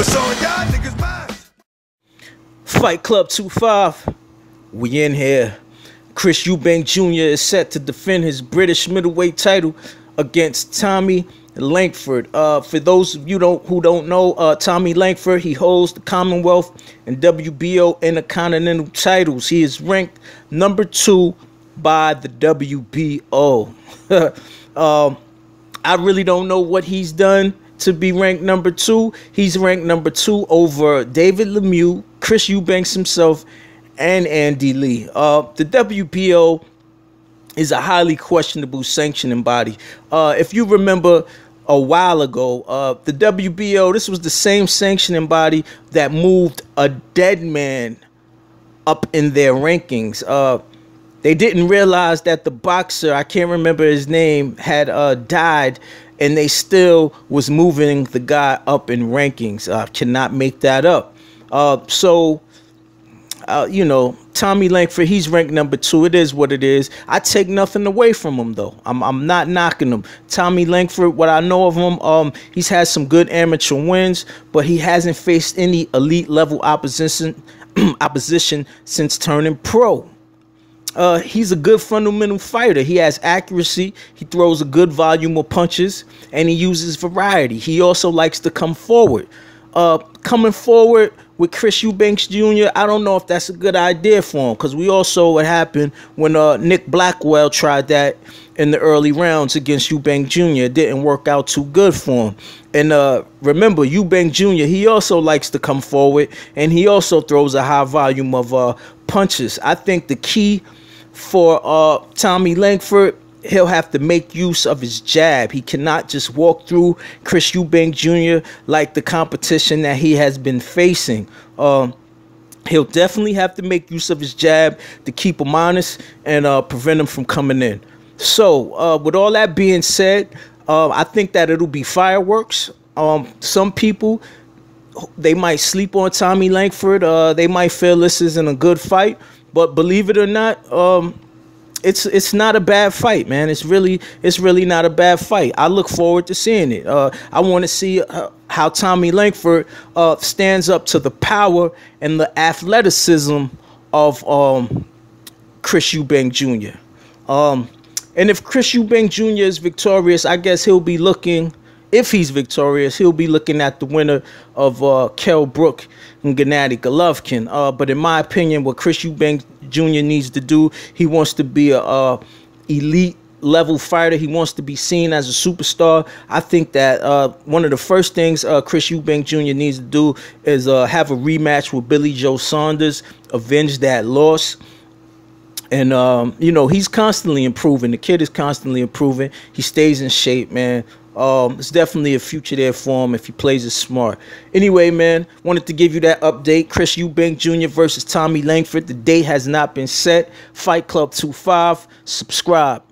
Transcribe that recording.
What's on y'all niggas' minds? Fight Club 25. We in here. Chris Eubank Jr. is set to defend his British middleweight title against Tommy Langford. For those of you who don't know, Tommy Langford, he holds the Commonwealth and WBO Intercontinental titles. He is ranked number 2 by the WBO. I really don't know what he's done to be ranked number 2. He's ranked number 2 over David Lemieux, Chris Eubanks himself, and Andy Lee. The WBO is a highly questionable sanctioning body. If you remember a while ago, the WBO, this was the same sanctioning body that moved a dead man up in their rankings. They didn't realize that the boxer, I can't remember his name, had died, and they still was moving the guy up in rankings. Cannot make that up. You know, Tommy Langford, he's ranked number 2. It is what it is. I take nothing away from him, though. I'm not knocking him. Tommy Langford, what I know of him, he's had some good amateur wins, but he hasn't faced any elite level opposition since turning pro. He's a good fundamental fighter. He has accuracy. He throws a good volume of punches, and he uses variety. He also likes to come forward. Coming forward with Chris Eubanks Jr., I don't know if that's a good idea for him, because we all saw what happened when Nick Blackwell tried that in the early rounds against Eubank Jr. It didn't work out too good for him. And remember, Eubank Jr., he also likes to come forward, and he also throws a high volume of punches. I think the key for Tommy Langford, he'll have to make use of his jab. He cannot just walk through Chris Eubank Jr. like the competition that he has been facing. He'll definitely have to make use of his jab to keep him honest and prevent him from coming in. So with all that being said, I think that it'll be fireworks. Some people, they might sleep on Tommy Langford. They might feel this isn't a good fight, but believe it or not, it's not a bad fight, man. It's really not a bad fight. I look forward to seeing it. I want to see how Tommy Langford stands up to the power and the athleticism of Chris Eubank Jr. And if Chris Eubank Jr. is victorious, I guess he'll be looking. If he's victorious, he'll be looking at the winner of Kell Brook and Gennady Golovkin. But in my opinion, what Chris Eubank Jr. needs to do, he wants to be a elite level fighter. He wants to be seen as a superstar. I think that one of the first things Chris Eubank Jr. needs to do is have a rematch with Billy Joe Saunders, avenge that loss. And, you know, he's constantly improving. The kid is constantly improving. He stays in shape, man. It's definitely a future there for him if he plays it smart. Anyway, man, wanted to give you that update. Chris Eubank Jr. versus Tommy Langford. The date has not been set. Fight Club 25. Subscribe.